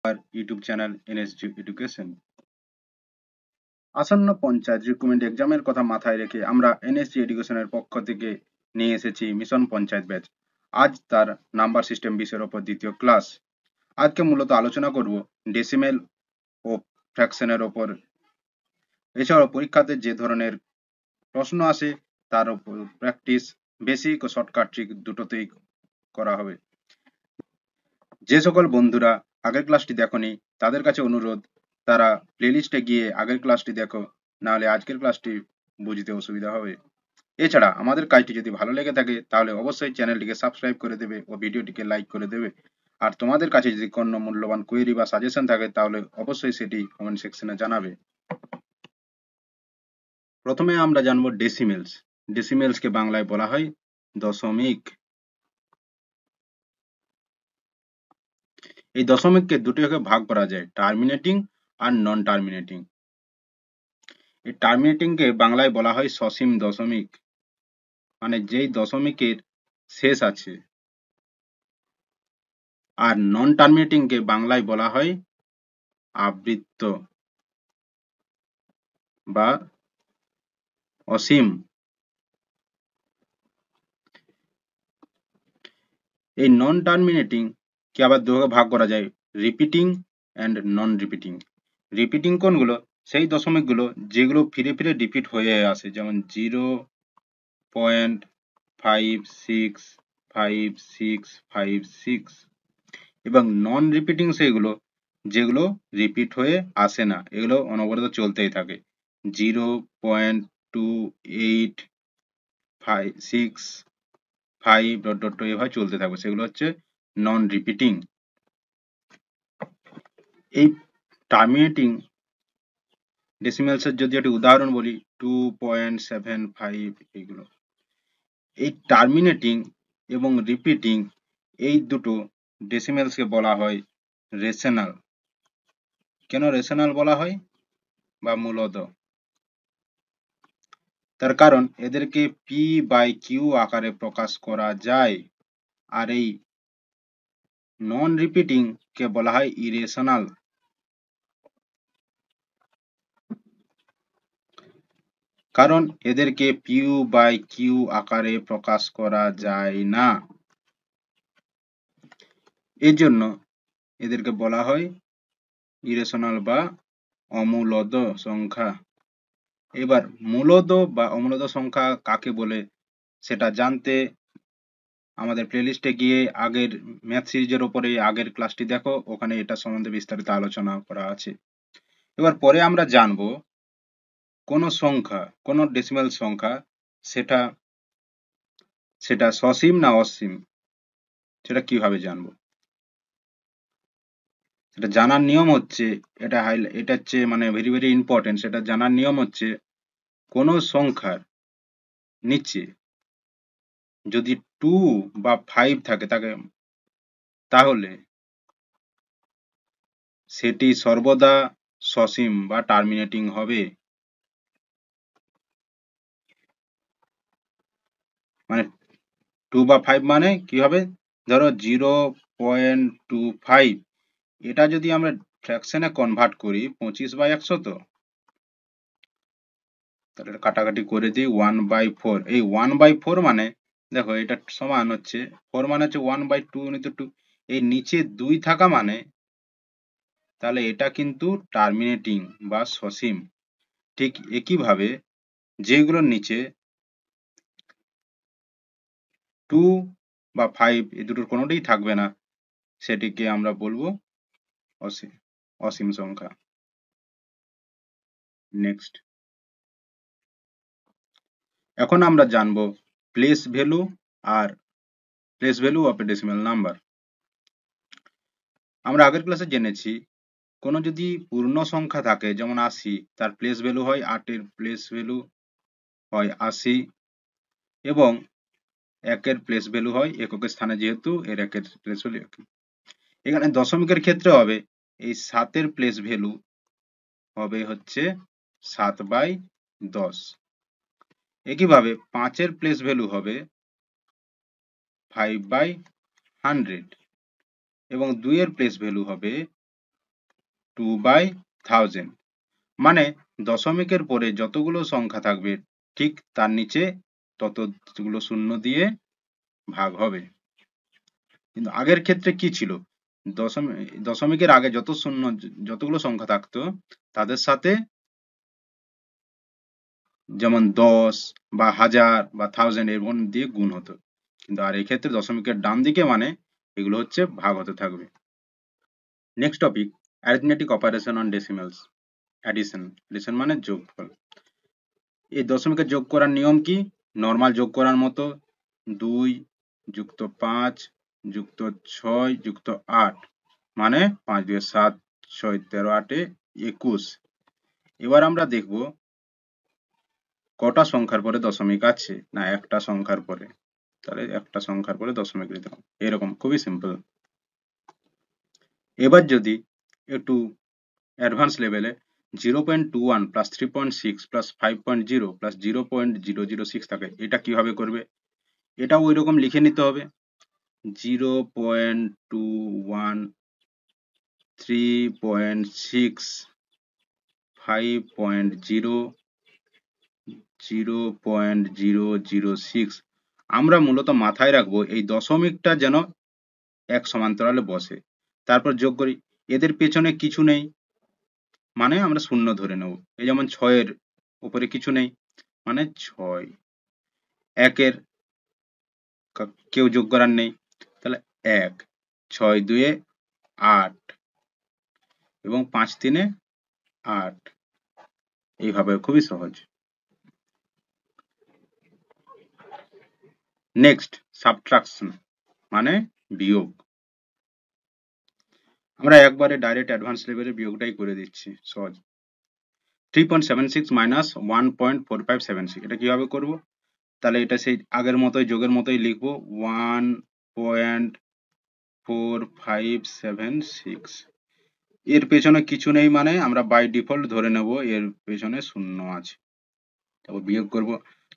our YouTube channel NSG Education. আসন্ন panchayat recruitment এক্সামের কথা মাথায় রেখে আমরা NSG এডুকেশনের পক্ষ থেকে নিয়ে এসেছি মিশন পঞ্চায়েত ব্যাচ। আজ তার নাম্বার সিস্টেম বিষয়ের উপর দ্বিতীয় ক্লাস। আজকে মূলত আলোচনা করব ডেসিমেল ও ফ্র্যাকশনের ওপর। এছাড়াও পরীক্ষাতে যে ধরনের প্রশ্ন আসে তার উপর প্র্যাকটিস, বেসিক ও শর্টকাট ট্রিক দুটোতেই করা হবে। যে সকল বন্ধুরা আগের ক্লাসটি দেখোনি তাদের কাছে অনুরোধ, তারা প্লেলিস্টে গিয়ে আগের ক্লাসটি দেখো, নাহলে আজকের ক্লাসটি বুঝতে অসুবিধা হবে। এছাড়া আমাদের কাজটি যদি ভালো লেগে থাকে তাহলে অবশ্যই চ্যানেলটিকে সাবস্ক্রাইব করে দেবে ও ভিডিওটিকে লাইক করে দেবে। আর তোমাদের কাছে যদি কোনো মূল্যবান কোয়েরি বা সাজেশন থাকে তাহলে অবশ্যই সেটি কমেন্ট সেকশনে জানাবে। প্রথমে আমরা জানবো ডেসিমেলস। ডেসিমেলসকে বাংলায় বলা হয় দশমিক। এই দশমিককে দুটি ভাগে ভাগ করা যায়, টার্মিনেটিং আর নন টার্মিনেটিং। এই টার্মিনেটিংকে বাংলায় বলা হয় সসীম দশমিক, মানে যেই দশমিকের শেষ আছে। আর নন টার্মিনেটিংকে বাংলায় বলা হয় আবৃত্ত বা অসীম। এই নন টার্মিনেটিং কে আবার দুভাগে ভাগ করা যায়, repeating and non repeating. Repeating কোনগুলো? সেই দশমিকগুলো যেগুলো ফিরে ফিরে রিপিট হয়ে আসে, যেমন 0.565656। এবং নন রিপিটিং সেগুলো যেগুলো রিপিট হয়ে আসে না, এগুলো অনবরত চলতেই থাকে, 0.2856 এভাবে চলতে থাকবে, সেগুলো হচ্ছে নন রিপিটিং। এই টার্মিনেটিং ডেসিমেলসের যদি একটি উদাহরণ বলি, 2.75, এইগুলো। এই টার্মিনেটিং এবং রিপিটিং এই দুটো ডেসিমেলসকে বলা হয় রেশনাল। কেন রেশনাল বলা হয় বা মূলত? তার কারণ এদেরকে p/q আকারে প্রকাশ করা যায়। আর এই নন রিপিটিং কে বলা হয় ইরেশনাল। কারণ এদেরকে p/q আকারে প্রকাশ করা যায় না, এর জন্য এদেরকে বলা হয় ইরেশনাল বা অমূলদ সংখ্যা। এবার মূলদ বা অমূলদ সংখ্যা কাকে বলে সেটা জানতে আমাদের প্লেলিস্টে গিয়ে আগের ম্যাথ সিরিজের উপরে আগের ক্লাসটি দেখো, ওখানে এটা সম্বন্ধে বিস্তারিত আলোচনা করা আছে। এবার পরে আমরা জানবো কোন সংখ্যা, কোন ডেসিমাল সংখ্যা সেটা সসীম না অসীম, সেটা কিভাবে জানবো। সেটা জানার নিয়ম হচ্ছে, এটা হচ্ছে মানে ভেরি ভেরি ইম্পর্টেন্ট। সেটা জানার নিয়ম হচ্ছে, কোন সংখ্যার নিচে যদি 2 বা 5 থাকে তাহলে সেটি সর্বদা সসীম বা টার্মিনেটিং হবে। মানে 2 বা 5 মানে কি হবে? ধরো 0.25, এটা যদি আমরা ফ্র্যাকশনে কনভার্ট করি 25/100, তো তাহলে কাটাকাটি করে দিই 1/4। এই 1/4 মানে দেখো এটা সমান হচ্ছে 4 মানে হচ্ছে 1/2 × 2। এই নিচে 2 থাকা মানে তাহলে এটা কিন্তু টার্মিনেটিং বা সসীম। ঠিক একইভাবে যেগুলোর নিচে 2 বা 5 এই দুটোর কোনোটাই থাকবে না, সেটিকে আমরা বলবো অসীম সংখ্যা। নেক্সট, এখন আমরা জানবো place value of A decimal number. আমরা আগের ক্লাসে জেনেছি, কোনো যদি পূর্ণ সংখ্যা থাকে যেমন 80, তার প্লেস ভ্যালু হয় 8, এর প্লেস ভ্যালু হয় 80, এবং একের প্লেস ভ্যালু হয় এককের স্থানে, যেহেতু এর একের প্লেস ভ্যালু একই। এখানে দশমিকের ক্ষেত্রে হবে এই 7 এর প্লেস ভ্যালু হবে হচ্ছে 7/10। একইভাবে 5 এর প্লেস ভ্যালু হবে 5/100, এবং 2 এর প্লেস ভ্যালু হবে 2/1000, মানে দশমিকের পরে যতগুলো সংখ্যা থাকবে ঠিক তার নিচে ততগুলো শূন্য দিয়ে ভাগ হবে। কিন্তু আগের ক্ষেত্রে কি ছিল, দশমিকের আগে যতগুলো সংখ্যা থাকতো তাদের সাথে যেমন 10 বা 1000 বা 1000 এরকম দিয়ে গুণ হতো, কিন্তু আর এই ক্ষেত্রে দশমিকের ডান দিকে মানে এগুলো হচ্ছে ভাগ হতে থাকবে। Next topic, arithmetic operation on decimals. Addition মানে যোগফল। এই দশমিকের যোগ করার নিয়ম কি, নর্মাল যোগ করার মতো 2 যুক্ত 5 যুক্ত 6 যুক্ত 8, মানে 5 2 7 6 13 8 21। এবার আমরা দেখব কটা সংখ্যার পরে দশমিক আছে, না একটা সংখ্যার পরে, তাহলে একটা সংখ্যার পরে দশমিক দিতে হবে, এরকম খুবই সিম্পল। এবার যদি একটু অ্যাডভান্স লেভেলে 0.21 প্লাস 3.6 প্লাস 5.0 প্লাস 0.006 থাকে, এটা কিভাবে করবে, এটাও ওই রকম লিখে নিতে হবে। 0.21 3.6 5.0 0.006। আমরা মূলত মাথায় রাখবো এই দশমিকটা যেন এক সমান্তরালে বসে, তারপর যোগ করি। এদের পেছনে কিছু নেই মানে আমরা শূন্য ধরে নেব। এই যেমন 6 এর উপরে কিছু নেই মানে 6, 1 এর কেউ যোগ করার নেই তাহলে 1, 6 2 এ 8 এবং 5 3 এ 8, এইভাবে খুবই সহজ। নেক্সট, সাবট্রাকশন মানে বিয়োগ। আমরা একবারে ডাইরেক্ট অ্যাডভান্স লেভেলে বিয়োগটাই করে দিচ্ছি, সহজ। 3.76 মাইনাস 1.4576, এটা কিভাবে করব, তাহলে এটা সেই আগের মতোই যোগের মতোই লিখবো 1.4576। এর পেছনে কিছু নেই মানে আমরা বাই ডিফল্ট ধরে নেব এর পেছনে শূন্য আছে। তারপর বিয়োগ করব,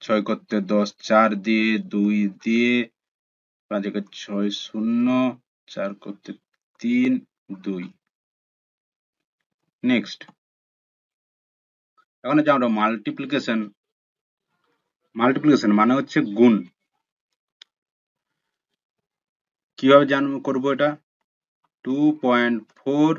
6 করতে 10 4 দিয়ে 2 দিয়ে 5 একে 6 0 4 করতে 3 2। নেক্সট, এখন যে আমরা মাল্টিপ্লিকেশন মানে হচ্ছে গুণ। কিভাবে করব এটা, 2.4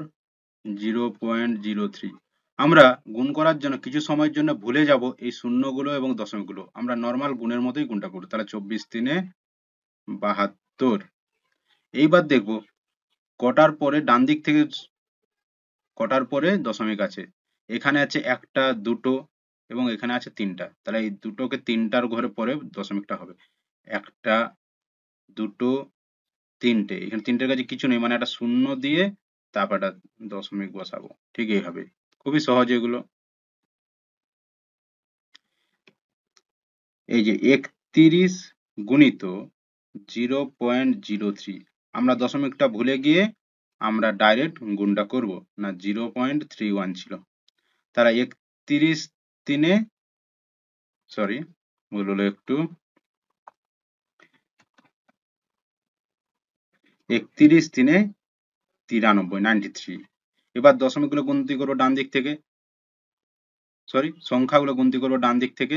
0.03। আমরা গুণ করার জন্য কিছু সময়ের জন্য ভুলে যাব এই শূন্যগুলো এবং দশমিকগুলো, আমরা নর্মাল গুণের মতোই গুণটা করব। তাহলে 24 3 72। এইবার দেখব কটার পরে ডান দিক থেকে কটার পরে দশমিক আছে। এখানে আছে একটা, দুটো এবং এখানে আছে তিনটা, তাহলে এই দুটোকে তিনটার ঘরে পরে দশমিকটা হবে। একটা, দুটো, তিনটে, এখানে তিনটের কাছে কিছু নেই মানে একটা শূন্য দিয়ে তারপর একটা দশমিক বসাবো, ঠিক এইভাবে, খুবই সহজ এগুলো। এই যে 31 গুণিত 0.03, আমরা দশমিকটা ভুলে গিয়ে আমরা ডাইরেক্ট গুণটা করব না, 0.31 ছিল, তারা 31 3 সরি ভুল হলো একটু, 31 3 93। এবার দশমিকগুলো গুনতি করবো ডান দিক থেকে, সংখ্যাগুলো গুনতি করবো ডান দিক থেকে,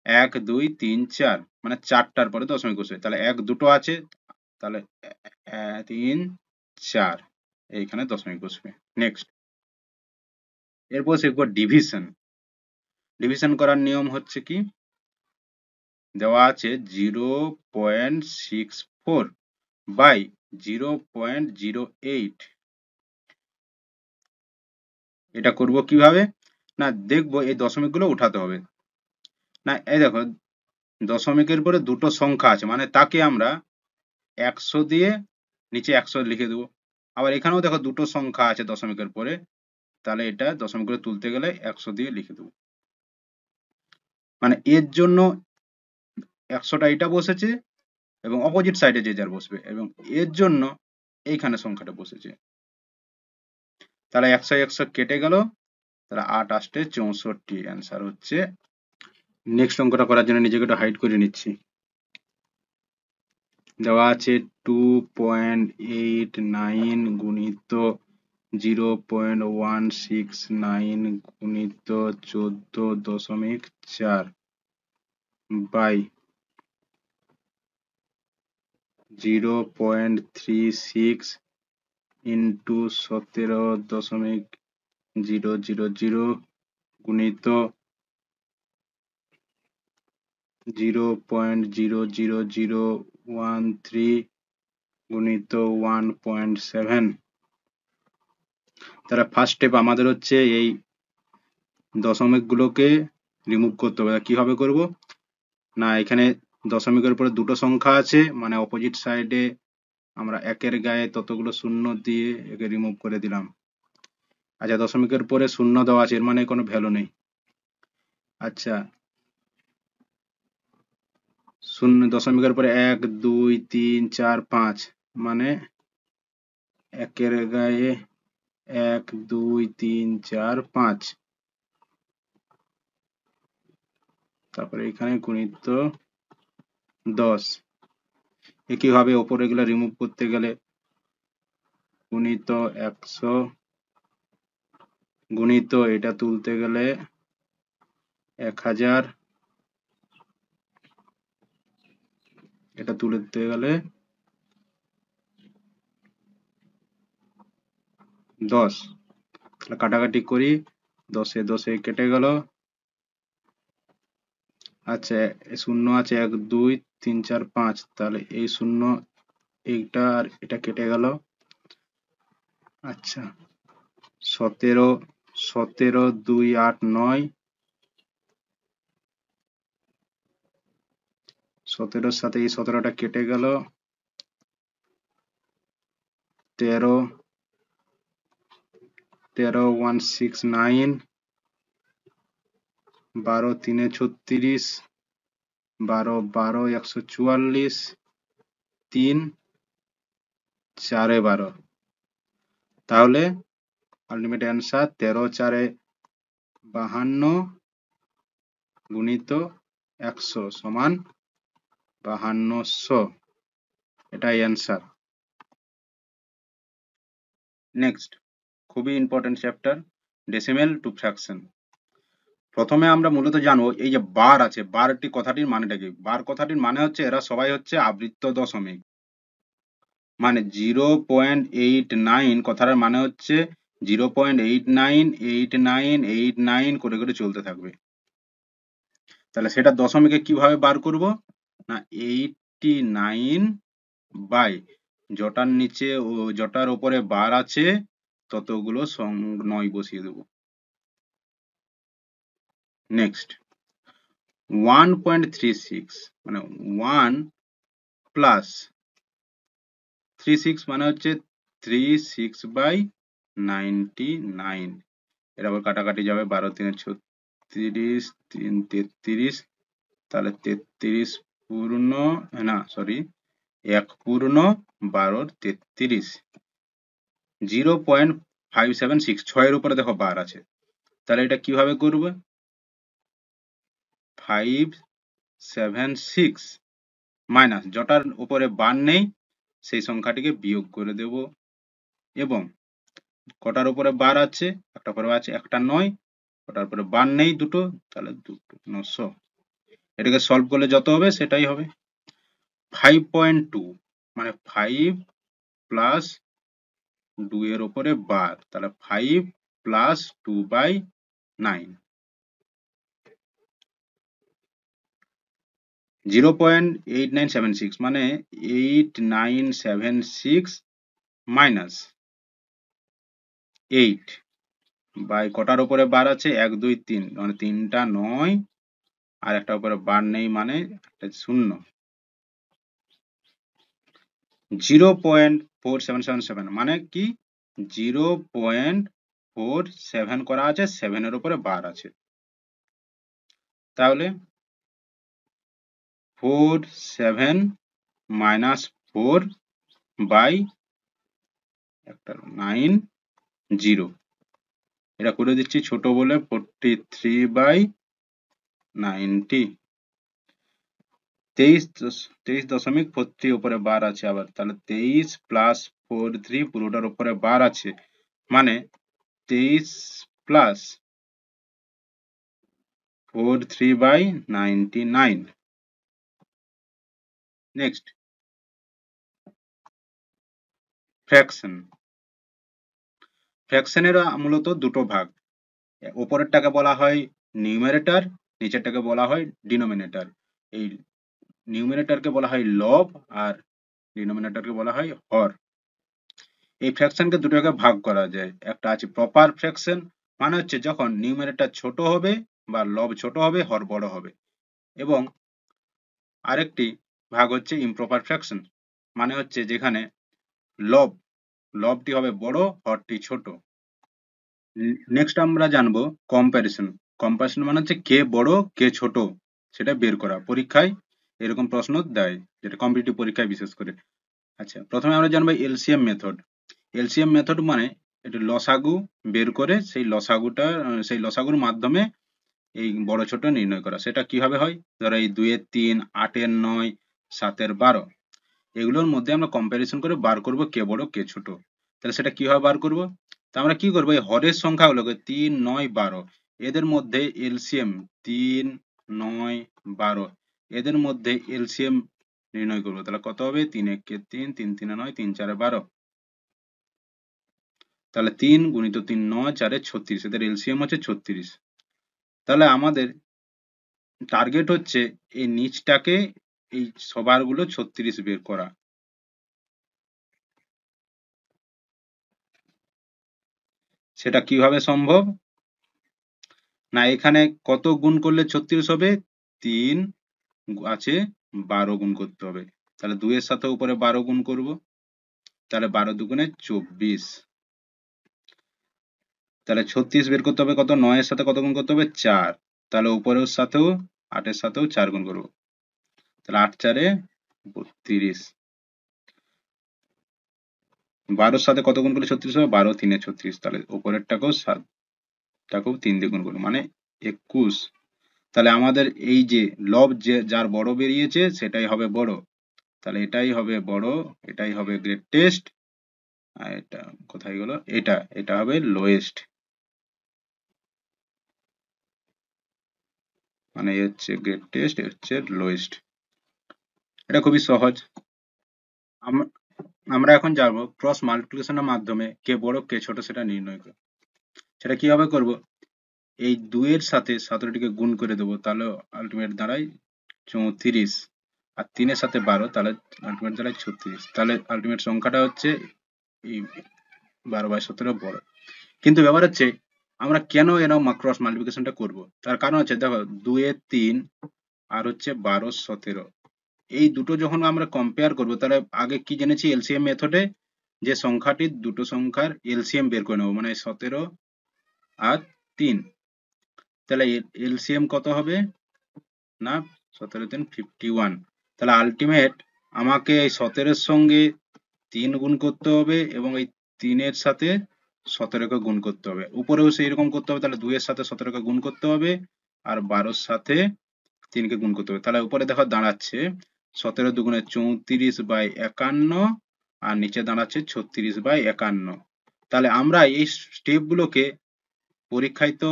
1 2 3 4, মানে চারটার পরে দশমিক বসবে, তাহলে 1 দুটো আছে, তাহলে 3 4 এইখানে দশমিক বসবে। নেক্সট, এরপর শিখব ডিভিশন। ডিভিশন করার নিয়ম হচ্ছে কি, দেওয়া আছে 0.64 বাই 0.08। এটা করব কিভাবে, না দেখবো এই দশমিকগুলো উঠাতে হবে। না এই দেখো দশমিকের পরে দুটো সংখ্যা আছে মানে তাকে আমরা 100 দিয়ে নিচে 100 লিখে দেবো। আবার এখানেও দেখো দুটো সংখ্যা আছে দশমিকের পরে, তাহলে এটা দশমিকগুলো তুলতে গেলে 100 দিয়ে লিখে দেবো। মানে এর জন্য 100টা এটা বসেছে এবং অপোজিট সাইডে যে যার বসবে, এবং এর জন্য এইখানে সংখ্যাটা বসেছে, তাহলে 100 100 কেটে গেল, তাহলে 8 8 64 অ্যান্সার হচ্ছে। নেক্সট অঙ্কটা করার জন্য নিজেকে একটু হাইড করে নিচ্ছি। দেওয়া আছে 2.89 গুণিত 0.169 গুণিত 14.4 বাই 0.36 ইন্টু 17.000 গুণিত 0.00013 গুণিত 1.7। তাহলে ফার্স্ট স্টেপ আমাদের হচ্ছে এই দশমিক গুলোকে রিমুভ করতে হবে। কিভাবে করব না, এখানে দশমিকের পরে দুটো সংখ্যা আছে, মানে অপোজিট সাইডে আমরা একের গায়ে ততগুলো শূন্য দিয়ে একে রিমুভ করে দিলাম। আচ্ছা, দশমিকের পরে শূন্য দেওয়া আছে, এর মানে কোনো ভ্যালু নেই। আচ্ছা, শূন্য দশমিকের পরে 1 2 3 4 5, মানে একের গায়ে 1 2 3 4 5, তারপরে এখানে গুণিত 10। একইভাবে ওপরে এগুলো রিমুভ করতে গেলে গুণিত 100 গুণিত এটা তুলতে গেলে 1000, এটা তুলতে গেলে 10। তাহলে কাটাকাটি করি, 10 এ 10 কেটে গেল। আচ্ছা, শূন্য আছে 1 2 3 4 5, তাহলে এই শূন্য এইটা আর এটা কেটে গেল। আচ্ছা, 17 2 8 9, 17-র সাথে এই 17টা কেটে গেল। 13 169, 12 3 36, 12 12 144, 3 4 12। তাহলে আলটিমেট অ্যান্সার 13 4 52 গুণিত 100 সমান 5200। এটাই অ্যান্সার। নেক্সট, খুবই important chapter, decimal two fraction. প্রথমে আমরা মূলত জানবো এই যে বার আছে, বারটি কথাটির মানেটা কি। বার কথাটির মানে হচ্ছে এরা সবাই হচ্ছে আবৃত্ত দশমিক, মানে 0.89 কথাটার মানে হচ্ছে 0.898989 করে করে চলতে থাকবে। তাহলে সেটা দশমিকে কিভাবে বার করব না, 89 বাই যটার নিচে ও যটার উপরে বার আছে ততগুলো 9 বসিয়ে দেব। নেক্সট, 1.36 মানে 1 প্লাস 36 মানে হচ্ছে 36 বাই 99। এর আবার কাটাকাটি যাবে, 12 3 36, 3 33, তাহলে 33 পূর্ণ না সরি 1 পূর্ণ 12 33। 0.576, 6 এর উপরে দেখো বার আছে, তাহলে এটা কিভাবে করবে, 576 মাইনাস যটার উপরে বার নেই সেই সংখ্যাটিকে বিয়োগ করে দেব, এবং কটার উপরে বার আছে, একটা পরে আছে একটা 9, কটার উপরে বার নেই দুটো, তাহলে দুটো 900। এটাকে সলভ করলে যত হবে সেটাই হবে। 5.2 মানে 5 প্লাস 2 এর উপরে বার, তাহলে 5 প্লাস 2 বাই 9। 0.8976 মানে 8976 মাইনাস 8 বাই কটার উপরে বার আছে 1 2 3, মানে 3টা 9 আর একটা উপরে বার নেই মানে 0। 0.4777 মানে কি, 0.47 করা আছে, 7 এর উপরে বার আছে, তাহলে 47 মাইনাস 4 বাই একটা 9 0। এটা করে দিচ্ছি ছোট বলে 43 বাই 90। 23.43 উপরে বার আছে আবার, তাহলে 23 প্লাস 43 পুরোটার উপরে বার আছে মানে 23 প্লাস 43/99। Next, fraction. ফ্র্যাকশনের মূলত দুটো ভাগ, উপরেরটাকে বলা হয় নিউমারেটর, নিচেরটাকে বলা হয় ডিনোমিনেটর। এই নিউমারেটরকে বলা হয় লব আর ডিনোমিনেটরকে বলা হয় হর। এই ফ্র্যাকশনকে দুটো ভাগে ভাগ করা যায়, একটা আছে প্রপার ফ্র্যাকশন, মানে হচ্ছে যখন নিউমারেটর ছোট হবে বা লব ছোট হবে, হর বড় হবে, এবং আরেকটি ভাগ হচ্ছে ইমপ্রপার ফ্র্যাকশন, মানে হচ্ছে যেখানে লব লবটি হবে বড়, হরটি ছোট। নেক্সট আমরা জানবো কম্প্যারিসন। কম্প্যারিসন মানে হচ্ছে কে বড় কে ছোট সেটা বের করা। পরীক্ষায় এরকম প্রশ্ন দেয়, যেটা কম্পিটিটিভ পরীক্ষায় বিশেষ করে। আচ্ছা, প্রথমে আমরা জানবো এলসিএম মেথড। এলসিএম মেথড মানে এটা লসাগু বের করে সেই লসাগুর মাধ্যমে এই বড় ছোট নির্ণয় করা। সেটা কিভাবে হয়? ধরো এই 2 এর 3, 8 এর 9, 7 এর 12, এগুলোর মধ্যে আমরা কম্প্যারিজন করে বার করব কে বড় কে ছোট। তাহলে সেটা কিভাবে বার করব? তা আমরা কি করব, এই হরের সংখ্যাগুলোকে 3, 9, 12, এদের মধ্যে এলসিএম 3, 9, 12, এদের মধ্যে এলসিএম নির্ণয় করব। তাহলে কত হবে? 3 একে 3, 3 3 9, 3 4 12। তাহলে 3 গুণিত 3 9, 4 36, এদের এলসিএম হচ্ছে 36। তাহলে আমাদের টার্গেট হচ্ছে এই নিচটাকে, এই সবার গুলো 36 বের করা। সেটা কিভাবে সম্ভব? না, এখানে কত গুণ করলে 36 হবে? 3 আছে, 12 গুণ করতে হবে। তাহলে 2 এর সাথে উপরে 12 গুণ করব, তাহলে 12 দুগুণে 24। তাহলে 36 বের করতে হবে কত? 9 এর সাথে কত গুণ করতে হবে? 4। তাহলে উপরের সাথেও 8 এর সাথেও 4 গুণ করব, তাহলে 8 4 32। 12 এর সাথে কত গুণ করলে 36 হবে? 12 3 36। তাহলে উপরেরটাকেও 3 দিয়ে গুণ করব, মানে 21। তাহলে আমাদের এই যে লব যার বড় বেরিয়েছে সেটাই হবে বড়। তাহলে এটাই হবে বড়, এটাই হবে গ্রেটেস্ট, আর এটা কোথায় গেল? এটা হবে লোয়েস্ট। মানে এ হচ্ছে গ্রেটেস্ট, এ হচ্ছে লোয়েস্ট। এটা খুবই সহজ। আমরা এখন যাবো ক্রস মাল্টিপ্লিকেশনের মাধ্যমে কে বড় কে ছোট সেটা নির্ণয় করব। সেটা কিভাবে করব? এই 2 এর সাথে 17টিকে গুণ করে দেবো, তাহলে আলটিমেট দাঁড়ায় 34, আর 3 এর সাথে 12, তাহলে আলটিমেট দাঁড়ায় 36। তাহলে আলটিমেট সংখ্যাটা হচ্ছে এই 12/17 বড়। কিন্তু ব্যাপার হচ্ছে আমরা কেন এরকম ক্রস মাল্টিপ্লিকেশনটা করব? তার কারণ হচ্ছে দেখো 2 এর 3 আর হচ্ছে 12 17, এই দুটো যখন আমরা কম্পেয়ার করব, তাহলে আগে কি জেনেছি এলসিএম মেথডে, যে সংখ্যাটির দুটো সংখ্যার এলসিএম বের করে নেব, মানে 17 আর 3। তাহলে এলসিএম কত হবে? না, 17 3 51। তাহলে আলটিমেট আমাকে এই 17 এর সঙ্গে 3 গুণ করতে হবে এবং এই 3 এর সাথে 17 কে গুণ করতে হবে। উপরেও সেই রকম করতে হবে, তাহলে 2 এর সাথে 17 কে গুণ করতে হবে আর 12 এর সাথে 3 কে গুণ করতে হবে। তাহলে উপরে দেখো দাঁড়াচ্ছে 17 দুগুণে 34/51, আর নিচে দাঁড়াচ্ছে 36/51। তাহলে আমরা এই স্টেপ গুলোকে, পরীক্ষায় তো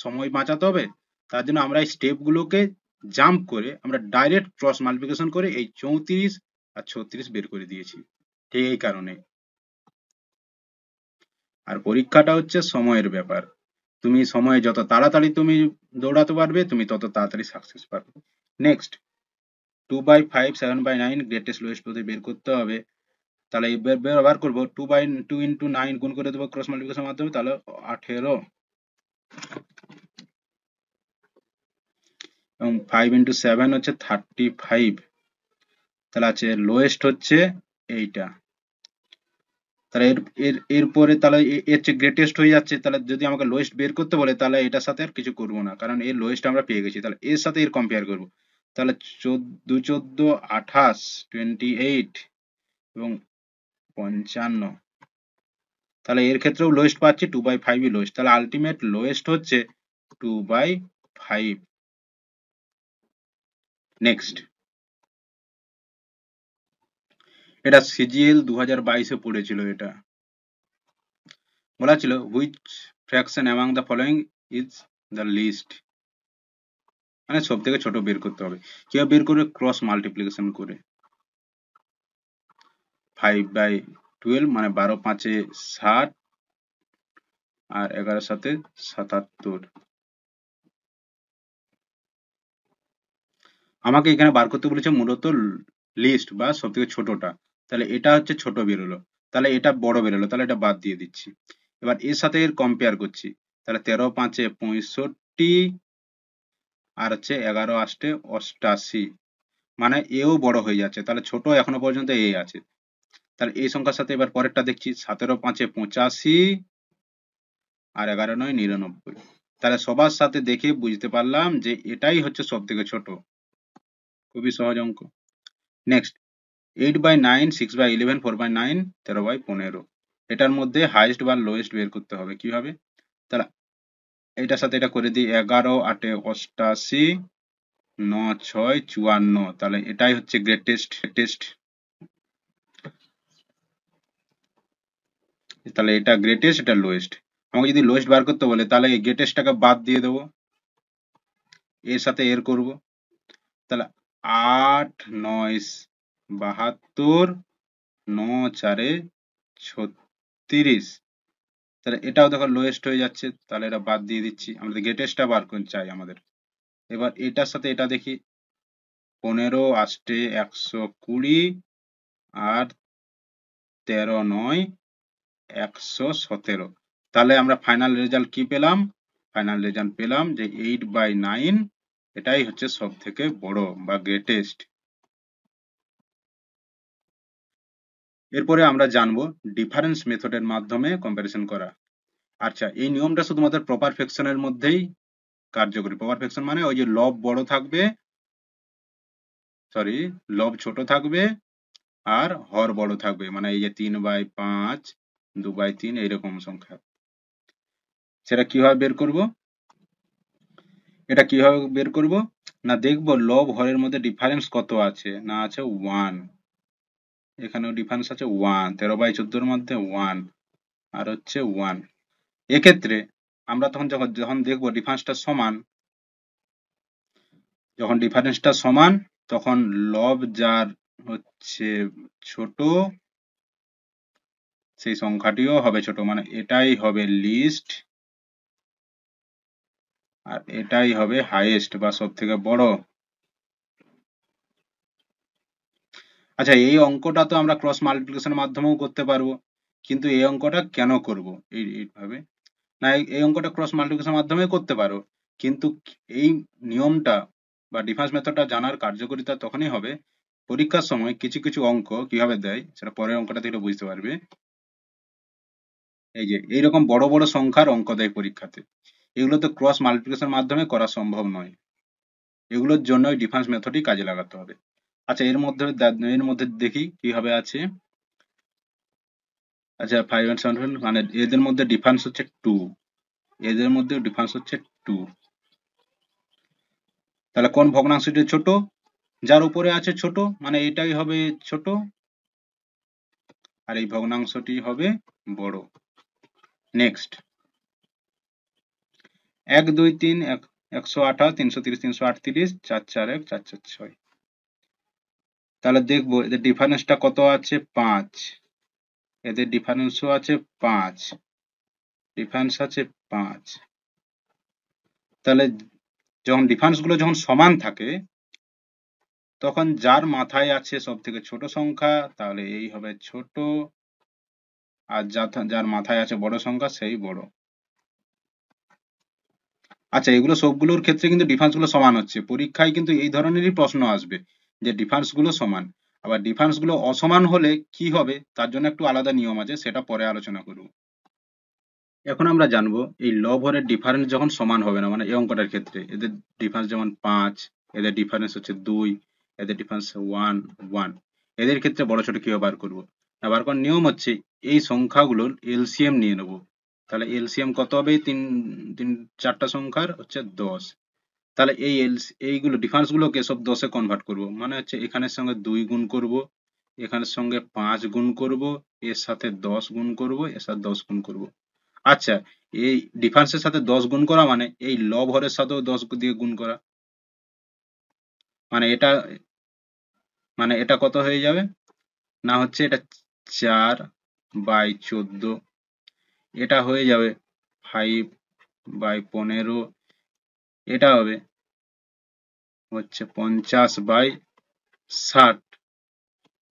সময় বাঁচাতে হবে, তার জন্য আমরা এই স্টেপ গুলোকে জাম্প করে আমরা ডাইরেক্ট ক্রস মাল্টিপ্লিকেশন করে এই 34 আর 36 বের করে দিয়েছি, ঠিক এই কারণে। আর পরীক্ষাটা হচ্ছে সময়ের ব্যাপার, তুমি সময়ে যত তাড়াতাড়ি তুমি দৌড়াতে পারবে তুমি তত তাড়াতাড়ি সাকসেস পাবে। নেক্সট, 2/5 7/9 গ্রেটেস্ট লোয়েস্ট পদ্ধতি বের করতে হবে। তাহলে এই বার করবো 2 into 9 গুণ করে দেবো ক্রস মাল্টিপ্লিকেশনের মাধ্যমে, তাহলে 18, এবং 5 into 7 হচ্ছে 35। তাহলে আছে লোয়েস্ট হচ্ছে এইটা। তাহলে এরপরে তাহলে এর চেয়ে গ্রেটেস্ট হয়ে যাচ্ছে। তাহলে যদি আমাকে লোয়েস্ট বের করতে বলে তাহলে এটার সাথে আর কিছু করবো না, কারণ এর লোয়েস্ট আমরা পেয়ে গেছি। তাহলে এর সাথে এর কম্পেয়ার করবো। তাহলে 14 14 28 28 এবং 55। তাহলে এর ক্ষেত্রেও লোয়েস্ট পাচ্ছি, 2/5 লোয়েস্ট। তাহলে আলটিমেট লোয়েস্ট হচ্ছে 2/5। নেক্সট, এটা সিজিএল 2022-এ পড়েছিল এটা। বলা ছিল which fraction among the following is the least, মানে সব থেকে ছোট বের করতে হবে। কিভাবে বের করবে? ক্রস মাল্টিপ্লিকেশন করে। 5/12 মানে 12×5 60 আর 11 77। আমাকে এখানে বার করতে বলেছে মূলত লিস্ট বা সব থেকে ছোটটা। তাহলে এটা হচ্ছে ছোট বেরোলো, তাহলে এটা বড় বেরোলো, তাহলে এটা বাদ দিয়ে দিচ্ছি। এবার এর সাথে এর কম্পেয়ার করছি, তাহলে 13×5 65 আর হচ্ছে 11×8 88, মানে এও বড় হয়ে যাচ্ছে, তাহলে ছোট এখনো পর্যন্ত এ আছে। তাহলে এই সংখ্যার সাথে এবার পরেরটা দেখছি, 17×5 85 আর 11×9 99। তাহলে সবার সাথে দেখে বুঝতে পারলাম যে এটাই হচ্ছে সব থেকে ছোট। খুবই সহজ অঙ্ক। নেক্সট, 8/9 6/11 4/9 13/15। এটার মধ্যে হাইয়েস্ট বা লোয়েস্ট বের করতে হবে। কিভাবে? তাহলে এটার সাথে এটা করে দিই, 11×8 88 9×6 54, তাহলে এটাই হচ্ছে গ্রেটেস্ট। তাহলে এটা গ্রেটেস্ট, এটা লোয়েস্ট। আমাকে যদি লোয়েস্ট বার করতে বলে তাহলে এই গ্রেটেস্টটাকে বাদ দিয়ে দেবো, এর সাথে এর করব। তাহলে 8×9 72, 9×4 36, তাহলে এটাও দেখো লোয়েস্ট হয়ে যাচ্ছে, তাহলে এটা বাদ দিয়ে দিচ্ছি। আমাদের গ্রেটেস্টটা বার করতে চাই আমাদের। এবার এটার সাথে এটা দেখি, 15×8 120 আর 13×9 117। তাহলে আমরা ফাইনাল রেজাল্ট কি পেলাম? ফাইনাল রেজাল্ট পেলাম যে 8/9 এটাই হচ্ছে সব থেকে বড় বা গ্রেটেস্ট। এরপরে আমরা জানবো ডিফারেন্স মেথডের মাধ্যমে কম্পারিজন করা। আচ্ছা, এই নিয়মটা শুধুমাত্র প্রপার ফ্র্যাকশনের মধ্যেই কার্যকরী। প্রপার ফ্র্যাকশন মানে ওই যে লব বড় থাকবে, সরি, লব ছোট থাকবে আর হর বড় থাকবে, মানে এই যে 3/5 2/3 এইরকম সংখ্যা। সেটা কিভাবে বের করব? এটা কিভাবে বের করব? না, দেখবো লব হরের মধ্যে ডিফারেন্স কত আছে, না আছে 1, এখানেও ডিফারেন্স আছে 1, 13/14 মধ্যে 1 আর হচ্ছে 1। এক্ষেত্রে আমরা তখন যখন দেখবো ডিফারেন্সটা সমান, যখন ডিফারেন্সটা সমান তখন লব যার হচ্ছে ছোট সেই সংখ্যাটিও হবে ছোট, মানে এটাই হবে লিস্ট আর এটাই হবে হাইয়েস্ট বা সব থেকে বড়। আচ্ছা, এই অঙ্কটা তো আমরা ক্রস মাল্টিপ্লিকেশনের মাধ্যমেও করতে পারবো, কিন্তু এই অঙ্কটা কেন করব এইভাবে? না, এই অঙ্কটা ক্রস মাল্টিপ্লিকেশনের মাধ্যমে করতে পারো, কিন্তু এই নিয়মটা বা ডিফারেন্স মেথডটা জানার কার্যকারিতা তখনই হবে পরীক্ষার সময় কিছু কিছু অঙ্ক কিভাবে দেয় সেটা পরের অঙ্কটা থেকে বুঝতে পারবে। এই যে এইরকম বড় বড় সংখ্যার অঙ্ক দেয় পরীক্ষাতে, এগুলো তো ক্রস মাল্টিপ্লিকেশনের মাধ্যমে করা সম্ভব নয়, এগুলোর জন্য ওই ডিফারেন্স মেথডই কাজে লাগাতে হবে। আচ্ছা, এর মধ্যে দেখি কিভাবে আছে। আচ্ছা, 5 and 7 মানে এদের মধ্যে ডিফারেন্স হচ্ছে 2, এদের মধ্যে ডিফারেন্স হচ্ছে 2। তাহলে কোন ভগ্নাংশটি ছোট? যার উপরে আছে ছোট, মানে এটাই হবে ছোট আর এই ভগ্নাংশটি হবে বড়। নেক্সট, 1 2 3 128 330 338 4 4 1 4 4 6। তাহলে দেখবো এদের ডিফারেন্সটা কত আছে, 5, এদের ডিফারেন্সও আছে 5, ডিফারেন্স আছে 5। তাহলে যখন ডিফারেন্স গুলো যখন সমান থাকে তখন যার মাথায় আছে সব থেকে ছোট সংখ্যা তাহলে এই হবে ছোট, আর যার মাথায় আছে বড় সংখ্যা সেই বড়। আচ্ছা, এগুলো সবগুলোর ক্ষেত্রে কিন্তু ডিফারেন্স গুলো সমান হচ্ছে, পরীক্ষায় কিন্তু এই ধরনেরই প্রশ্ন আসবে যে ডিফারেন্স গুলো সমান। আবার ডিফারেন্স গুলো অসমান হলে কি হবে তার জন্য একটু আলাদা নিয়ম আছে, সেটা পরে আলোচনা করব। এখন আমরা জানবো এই লব হরের ডিফারেন্স যখন সমান হবে না, মানে এই অঙ্কটার ক্ষেত্রে এদের ডিফারেন্স যেমন 5, এদের ডিফারেন্স হচ্ছে 2, এদের ডিফারেন্স 1 1, এদের ক্ষেত্রে বড় ছোট কিভাবে বার করব? না, বার করার নিয়ম হচ্ছে এই সংখ্যাগুলোর এলসিএম নিয়ে নেব। তাহলে এলসিএম কত হবে? তিন তিন চারটা সংখ্যার হচ্ছে 10। তাহলে এইগুলো ডিফারেন্স গুলোকে সব 10-এ কনভার্ট করব, মানে হচ্ছে এখানের সঙ্গে 2 গুণ করব, এখানের সঙ্গে 5 গুণ করব, এর সাথে 10 গুণ করব, এর সাথে 10 গুণ করব। আচ্ছা, এই ডিফারেন্সের সাথে 10 গুণ করা মানে এই লব হরের সাথেও 10 দিয়ে গুণ করা, মানে এটা কত হয়ে যাবে না, হচ্ছে এটা 4/14, এটা হয়ে যাবে 5/15, এটা হবে হচ্ছে 50/60,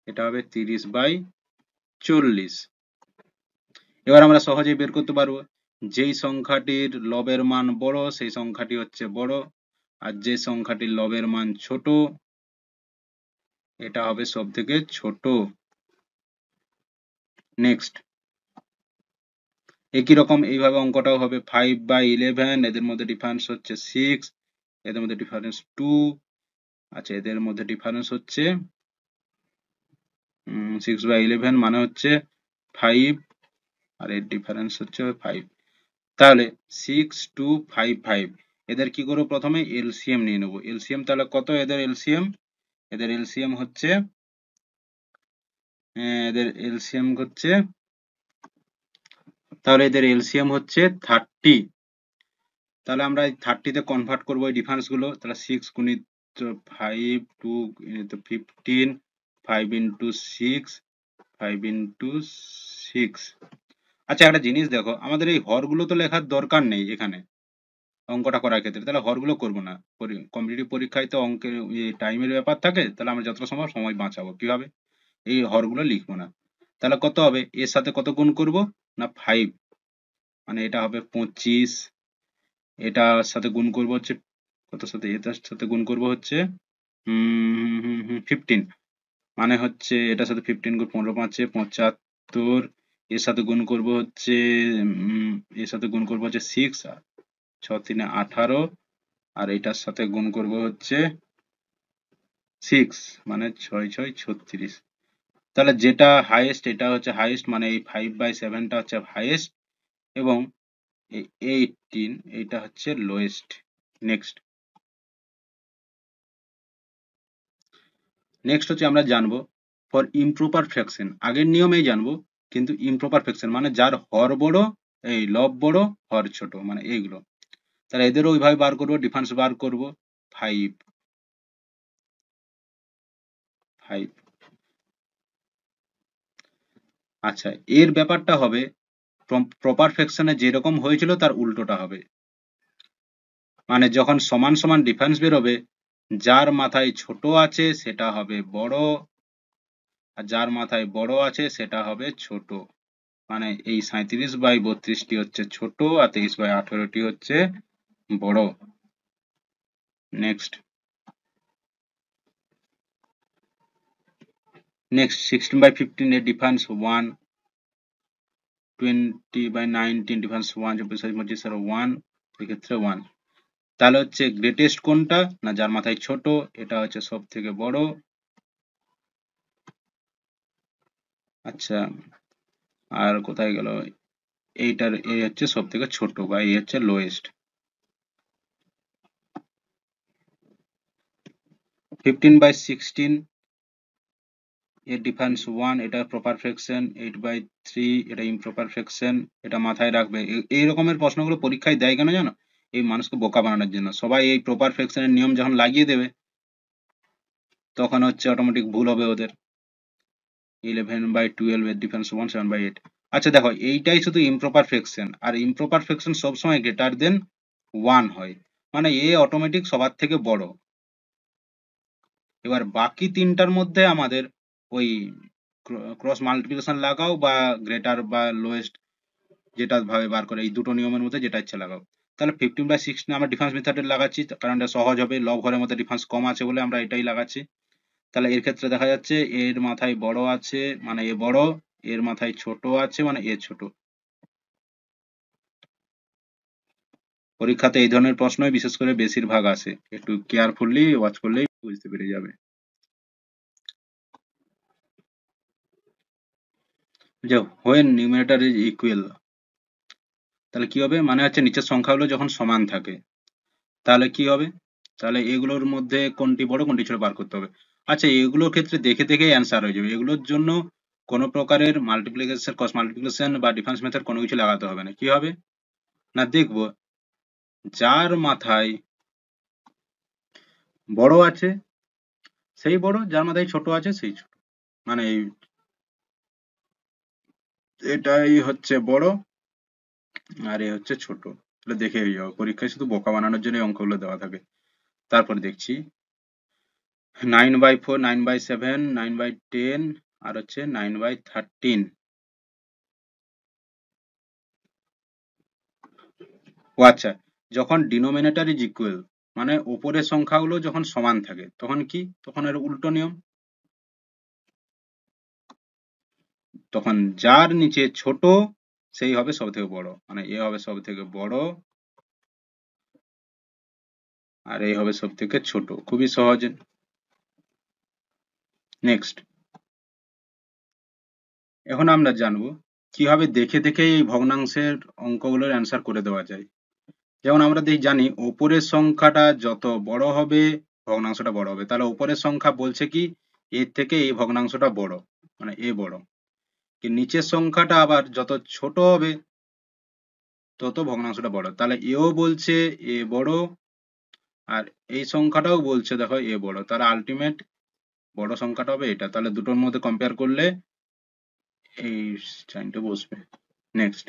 এটা হবে 30/40। এবার আমরা সহজেই বের করতে পারবো যেই সংখ্যাটির লবের মান বড় সেই সংখ্যাটি হচ্ছে বড়, আর যে সংখ্যাটির লবের মান ছোট এটা হবে সব থেকে ছোট। নেক্সট, একই রকম এইভাবে অঙ্কটাও হবে 5/11, এদের মধ্যে ডিফারেন্স হচ্ছে 6, এদের মধ্যে ডিফারেন্স 2, আচ্ছা এদের মধ্যে ডিফারেন্স হচ্ছে 6/11 মানে হচ্ছে 5, আর এর ডিফারেন্স হচ্ছে 5। তাহলে 6, 2, 5, 5, এদের কি করবো, প্রথমে এলসিএম নিয়ে নেবো। এলসিএম তাহলে কত এদের এলসিএম, এদের এলসিএম হচ্ছে এদের এলসিএম হচ্ছে তাহলে এদের এলসিএম হচ্ছে 30। তাহলে আমরা এই 30 তে কনভার্ট করবো এই ডিফারেন্স গুলো। তাহলে 6 গুণিত 5, 2 গুণিত 15, 5 ইন্টু 6, 5 ইন্টু 6। আচ্ছা একটা জিনিস দেখো, আমাদের এই হরগুলো তো লেখার দরকার নেই এখানে অঙ্কটা করার ক্ষেত্রে, তাহলে হরগুলো করবো না। কম্পিটিটিভ পরীক্ষায় তো অঙ্কের টাইমের ব্যাপার থাকে, তাহলে আমরা যতটা সম্ভব সময় বাঁচাবো, কিভাবে এই হরগুলো লিখবো না। তাহলে কত হবে, এর সাথে কত গুণ করব না 5, মানে এটা হবে 25, এটার সাথে গুণ করব হচ্ছে কত সাথে, এটার সাথে গুণ করব হচ্ছে 15, মানে হচ্ছে এটার সাথে 15 গুণ 15 5 75, এর সাথে গুণ করব হচ্ছে এর সাথে গুণ করব হচ্ছে 6, 6 3 18, আর এটার সাথে গুণ করব হচ্ছে 6, মানে 6 6 36। তাহলে যেটা হাইয়েস্ট এটা হচ্ছে হাইয়েস্ট, মানে এই 5/7 টা হচ্ছে হাইয়েস্ট, এবং এই 18 এইটা হচ্ছে লোয়েস্ট। নেক্সট হচ্ছে আমরা জানবো ফর ইমপ্রপার ফ্র্যাকশন, আগের নিয়মেই জানবো, কিন্তু ইমপ্রপার ফ্র্যাকশন মানে যার হর বড় এই লব বড় হর ছোট, মানে এইগুলো। তাহলে এদেরও ওইভাবে বার করবো, ডিফারেন্স বার করবো 5, 5। আচ্ছা এর ব্যাপারটা হবে প্রপার ফ্র্যাকশনে যেরকম হয়েছিল তার উল্টোটা হবে, মানে যখন সমান সমান ডিফারেন্স বেরোবে যার মাথায় ছোট আছে সেটা হবে বড়, আর যার মাথায় বড় আছে সেটা হবে ছোট। মানে এই 37/32টি হচ্ছে ছোট, আর 23/18টি হচ্ছে বড়। নেক্সট 16/15 এর ডিফারেন্স 1, 20/19 ডিফারেন্স 1, 1, এক্ষেত্রে 1। তাহলে হচ্ছে গ্রেটেস্ট কোনটা না, যার মাথায় ছোট এটা হচ্ছে সব থেকে বড়। আচ্ছা আর কোথায় গেল, এইটার এই হচ্ছে সব থেকে ছোট, বা এই হচ্ছে লোয়েস্ট। 15/16 এর ডিফারেন্স 1, এটা প্রপার ফ্র্যাকশন। 8/3 এটা ইমপ্রপার ফ্র্যাকশন, এটা মাথায় রাখবে। এই রকমের প্রশ্নগুলো পরীক্ষায় দেয় কেন জানো, এই মানুষকে বোকা বানানোর জন্য। সবাই এই প্রপার ফ্র্যাকশনের নিয়ম যখন লাগিয়ে দেবে তখন হচ্ছে অটোমেটিক ভুল হবে ওদের। 11/12 এর ডিফারেন্স 1, 7/8। আচ্ছা দেখো এইটাই শুধু ইমপ্রপার ফ্র্যাকশন, আর ইমপ্রপার ফ্র্যাকশন সবসময় গ্রেটার দেন 1 হয়, মানে এ অটোমেটিক সবার থেকে বড়। এবার বাকি তিনটার মধ্যে আমাদের ওই ক্রস মাল্টিপ্লিকেশন লাগাও বা গ্রেটার বা লোয়েস্ট যেটা ভাবে বার করে, এই দুটো নিয়মের মধ্যে যেটা ইচ্ছা লাগাও। তাহলে 15/16 আমরা ডিফারেন্স মেথডে লাগাচ্ছি কারণ এটা সহজ হবে, লব ঘরের মধ্যে ডিফারেন্স কম আছে বলে আমরা এটাই লাগাচ্ছি। তাহলে এর ক্ষেত্রে দেখা যাচ্ছে এর মাথায় বড় আছে মানে এ বড়, এর মাথায় ছোট আছে মানে এ ছোট। পরীক্ষাতে এই ধরনের প্রশ্নই বিশেষ করে বেশিরভাগ আসে, একটু কেয়ারফুলি ওয়াচ করলেই বুঝতে পেরে যাবে। যে হোয়েন নিউমারেটর ইজ ইকুয়াল, তাহলে কি হবে, মানে হচ্ছে নিচের সংখ্যাগুলো যখন সমান থাকে তাহলে কি হবে, তাহলে এগুলোর মধ্যে কোনটি বড় কোনটি ছোট বার করতে হবে। আচ্ছা এগুলোর ক্ষেত্রে দেখে দেখে অ্যান্সার হয়ে যাবে, এগুলোর জন্য কোনো প্রকারের মাল্টিপ্লিকেশন, ক্রস মাল্টিপ্লিকেশন বা ডিফারেন্স মেথড কোনো কিছু লাগাতে হবে না। কি হবে না, দেখব যার মাথায় বড় আছে সেই বড়, যার মাথায় ছোট আছে সেই ছোট। মানে এটাই হচ্ছে বড় আর এ হচ্ছে ছোট। তাহলে দেখে যাও, পরীক্ষায় শুধু বোকা বানানোর জন্য এই অঙ্কগুলো দেওয়া থাকে। তারপর দেখছি 9/4, 9/7, 9/10 আর হচ্ছে 9/13। ও আচ্ছা, যখন ডিনোমিনেটর ইজ ইকুয়াল, মানে উপরের সংখ্যাগুলো যখন সমান থাকে তখন কি, তখন এর উল্টো নিয়ম। তখন যার নিচে ছোট সেই হবে সব থেকে বড়, মানে এ হবে সব থেকে বড় আর এই হবে সব থেকে ছোট। খুবই সহজ। নেক্সট, এখন আমরা জানবো কিভাবে দেখে দেখে এই ভগ্নাংশের অঙ্কগুলোর অ্যান্সার করে দেওয়া যায়। যেমন আমরা জানি ওপরের সংখ্যাটা যত বড় হবে ভগ্নাংশটা বড় হবে, তাহলে ওপরের সংখ্যা বলছে কি এর থেকে এই ভগ্নাংশটা বড়, মানে এ বড়। কি নিচের সংখ্যাটা আবার যত ছোট হবে তত ভগ্নাংশটা বড়, তাহলে এও বলছে এ বড় আর এই সংখ্যাটাও বলছে দেখো এ বড়, তাহলে আলটিমেট বড় সংখ্যাটা হবে এটা। তাহলে দুটোর মধ্যে কম্পেয়ার করলে এই সাইনটা বসবে। নেক্সট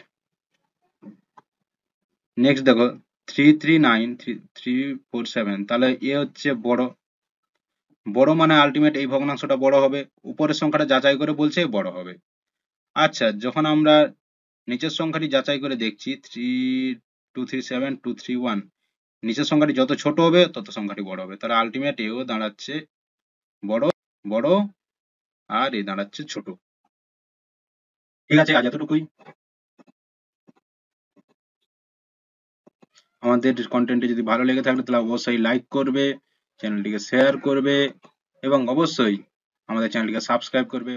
নেক্সট দেখো 339, 347, তাহলে এ হচ্ছে বড়, বড় মানে আলটিমেট এই ভগ্নাংশটা বড় হবে, উপরের সংখ্যাটা যাচাই করে বলছে বড় হবে। আচ্ছা, যখন আমরা নিচের সংখ্যাটি যাচাই করে দেখছি 3237, 231, নিচের সংখ্যাটি যত ছোট হবে তত সংখ্যাটি বড় হবে, তাহলে আলটিমেট এও দাঁড়াচ্ছে বড়, বড় আর এ দাঁড়াচ্ছে ছোট। ঠিক আছে, আজ এতটুকুই। আমাদের কন্টেন্টটি যদি ভালো লেগে থাকে তাহলে অবশ্যই লাইক করবে, চ্যানেলটিকে শেয়ার করবে এবং অবশ্যই আমাদের চ্যানেলটিকে সাবস্ক্রাইব করবে।